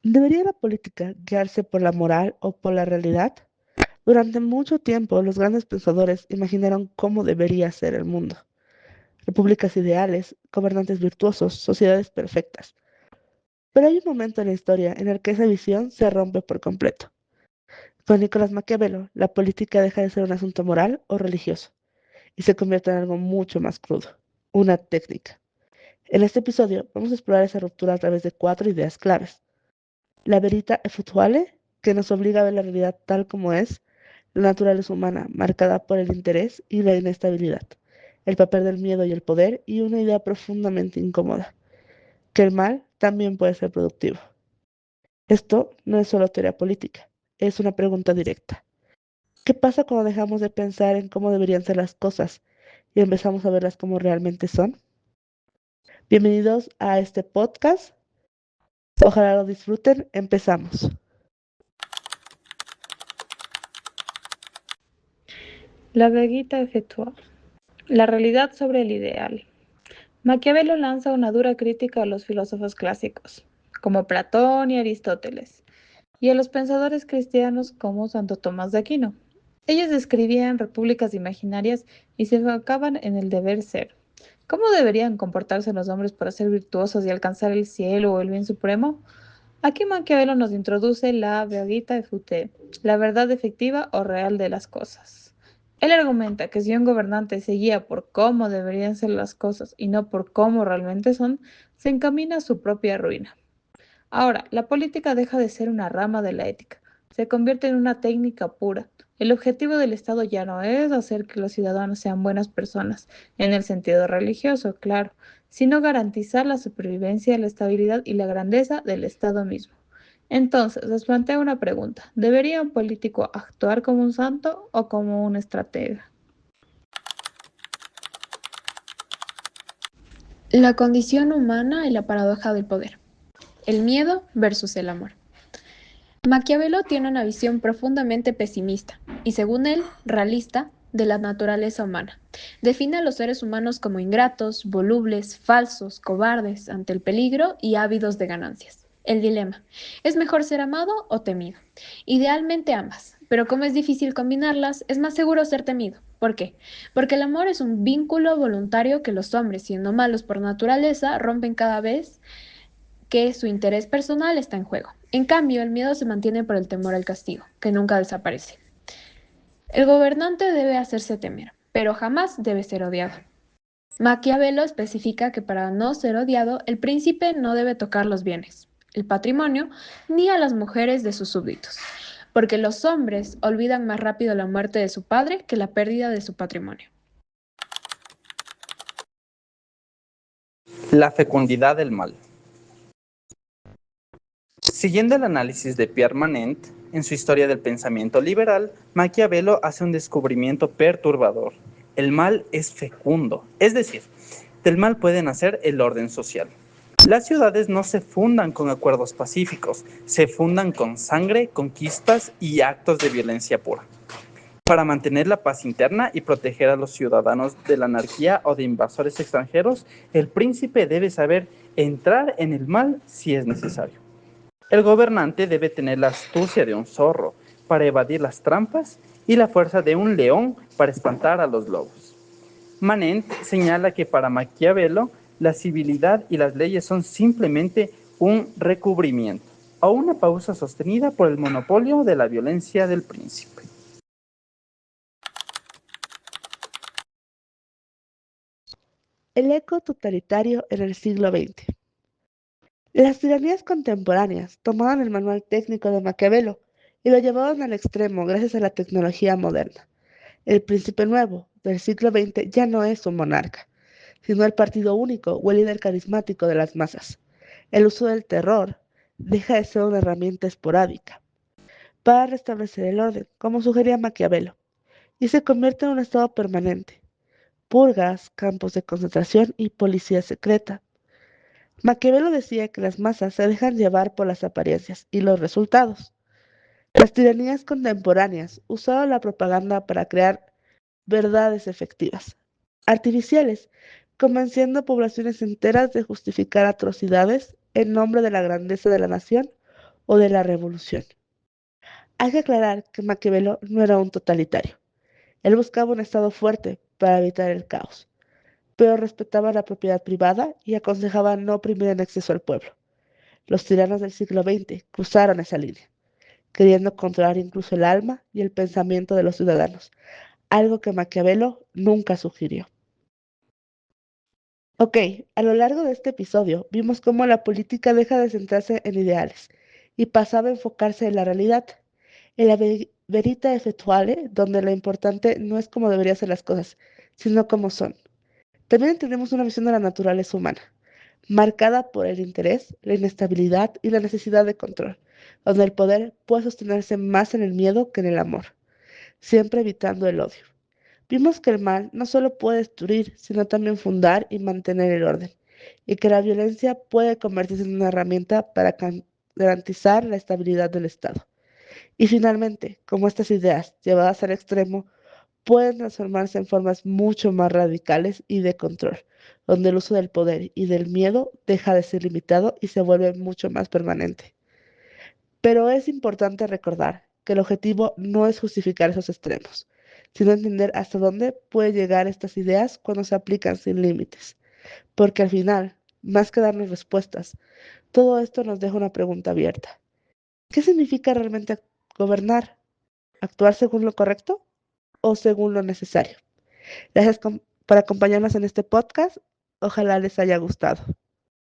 ¿Debería la política guiarse por la moral o por la realidad? Durante mucho tiempo, los grandes pensadores imaginaron cómo debería ser el mundo. Repúblicas ideales, gobernantes virtuosos, sociedades perfectas. Pero hay un momento en la historia en el que esa visión se rompe por completo. Con Nicolás Maquiavelo, la política deja de ser un asunto moral o religioso y se convierte en algo mucho más crudo, una técnica. En este episodio vamos a explorar esa ruptura a través de cuatro ideas claves. La verità effettuale, que nos obliga a ver la realidad tal como es, la naturaleza humana, marcada por el interés y la inestabilidad, el papel del miedo y el poder, y una idea profundamente incómoda, que el mal también puede ser productivo. Esto no es solo teoría política, es una pregunta directa. ¿Qué pasa cuando dejamos de pensar en cómo deberían ser las cosas y empezamos a verlas como realmente son? Bienvenidos a este podcast. Ojalá lo disfruten. Empezamos. La veguita efectual. La realidad sobre el ideal. Maquiavelo lanza una dura crítica a los filósofos clásicos, como Platón y Aristóteles, y a los pensadores cristianos como Santo Tomás de Aquino. Ellos describían repúblicas imaginarias y se enfocaban en el deber ser. ¿Cómo deberían comportarse los hombres para ser virtuosos y alcanzar el cielo o el bien supremo? Aquí Maquiavelo nos introduce la verità effettuale, la verdad efectiva o real de las cosas. Él argumenta que si un gobernante se guía por cómo deberían ser las cosas y no por cómo realmente son, se encamina a su propia ruina. Ahora, la política deja de ser una rama de la ética, se convierte en una técnica pura. El objetivo del Estado ya no es hacer que los ciudadanos sean buenas personas, en el sentido religioso, claro, sino garantizar la supervivencia, la estabilidad y la grandeza del Estado mismo. Entonces, les planteo una pregunta. ¿Debería un político actuar como un santo o como un estratega? La condición humana y la paradoja del poder. El miedo versus el amor. Maquiavelo tiene una visión profundamente pesimista y, según él, realista de la naturaleza humana. Define a los seres humanos como ingratos, volubles, falsos, cobardes ante el peligro y ávidos de ganancias. El dilema. ¿Es mejor ser amado o temido? Idealmente ambas, pero como es difícil combinarlas, es más seguro ser temido. ¿Por qué? Porque el amor es un vínculo voluntario que los hombres, siendo malos por naturaleza, rompen cada vez que su interés personal está en juego. En cambio, el miedo se mantiene por el temor al castigo, que nunca desaparece. El gobernante debe hacerse temer, pero jamás debe ser odiado. Maquiavelo especifica que para no ser odiado, el príncipe no debe tocar los bienes, el patrimonio, ni a las mujeres de sus súbditos, porque los hombres olvidan más rápido la muerte de su padre que la pérdida de su patrimonio. La fecundidad del mal. Siguiendo el análisis de Pierre Manent, en su Historia del pensamiento liberal, Maquiavelo hace un descubrimiento perturbador. El mal es fecundo, es decir, del mal puede nacer el orden social. Las ciudades no se fundan con acuerdos pacíficos, se fundan con sangre, conquistas y actos de violencia pura. Para mantener la paz interna y proteger a los ciudadanos de la anarquía o de invasores extranjeros, el príncipe debe saber entrar en el mal si es necesario. El gobernante debe tener la astucia de un zorro para evadir las trampas y la fuerza de un león para espantar a los lobos. Manent señala que para Maquiavelo la civilidad y las leyes son simplemente un recubrimiento o una pausa sostenida por el monopolio de la violencia del príncipe. El eco totalitario en el siglo XX. Las tiranías contemporáneas tomaban el manual técnico de Maquiavelo y lo llevaban al extremo gracias a la tecnología moderna. El príncipe nuevo del siglo XX ya no es un monarca, sino el partido único o el líder carismático de las masas. El uso del terror deja de ser una herramienta esporádica para restablecer el orden, como sugería Maquiavelo, y se convierte en un estado permanente. Purgas, campos de concentración y policía secreta. Maquiavelo decía que las masas se dejan llevar por las apariencias y los resultados. Las tiranías contemporáneas usaron la propaganda para crear verdades efectivas, artificiales, convenciendo a poblaciones enteras de justificar atrocidades en nombre de la grandeza de la nación o de la revolución. Hay que aclarar que Maquiavelo no era un totalitario. Él buscaba un Estado fuerte para evitar el caos, pero respetaba la propiedad privada y aconsejaba no oprimir en exceso al pueblo. Los tiranos del siglo XX cruzaron esa línea, queriendo controlar incluso el alma y el pensamiento de los ciudadanos, algo que Maquiavelo nunca sugirió. Ok, a lo largo de este episodio vimos cómo la política deja de centrarse en ideales y pasaba a enfocarse en la realidad, en la verita effettuale, donde lo importante no es cómo deberían ser las cosas, sino cómo son. También tenemos una visión de la naturaleza humana, marcada por el interés, la inestabilidad y la necesidad de control, donde el poder puede sostenerse más en el miedo que en el amor, siempre evitando el odio. Vimos que el mal no solo puede destruir, sino también fundar y mantener el orden, y que la violencia puede convertirse en una herramienta para garantizar la estabilidad del Estado. Y finalmente, como estas ideas, llevadas al extremo, pueden transformarse en formas mucho más radicales y de control, donde el uso del poder y del miedo deja de ser limitado y se vuelve mucho más permanente. Pero es importante recordar que el objetivo no es justificar esos extremos, sino entender hasta dónde pueden llegar estas ideas cuando se aplican sin límites. Porque al final, más que darnos respuestas, todo esto nos deja una pregunta abierta. ¿Qué significa realmente gobernar? ¿Actuar según lo correcto o según lo necesario? Gracias por acompañarnos en este podcast. Ojalá les haya gustado.